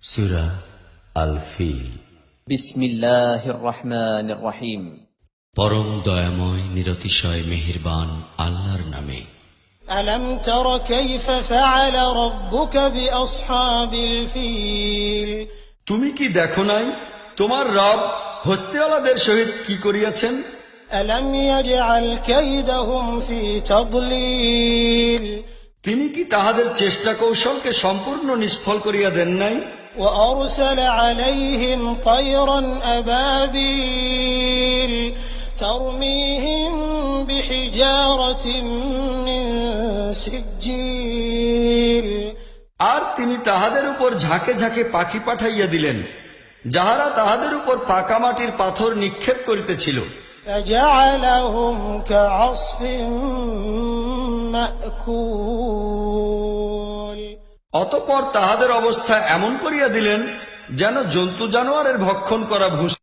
সূরা আল feel. বিসমিল্লাহির রহমানির রহিম। পরম দয়াময় নিরতিশয় মেহেরবান আল্লাহর নামে। ألم تر كيف فعل ربك بأصحاب الفيل তুমি কি দেখো নাই তোমার রব হস্তিওয়ালাদের সহিত কি করিয়াছেন? ألم يجعل كيدهم في تضليل তিনি কি তাহাদের চেষ্টা কৌশলকে সম্পূর্ণ নিষ্ফল করিয়া দেন নাই? وأرسل عليهم طيرا أبابيل ترميهم بحجارة من سجيل আর তিনি তাহাদের উপর ঝাঁকে ঝাঁকে পাখি পাঠাইয়া দিলেন, যাহারা তাহাদের উপর পাকা মাটির পাথর নিক্ষেপ করিতেছিল। فجعلهم كعصف مأكول অতঃপর তাহাদের অবস্থা এমন করিয়া দিলেন যেন জন্তু জানোয়ারের ভক্ষণ করা ভূষি।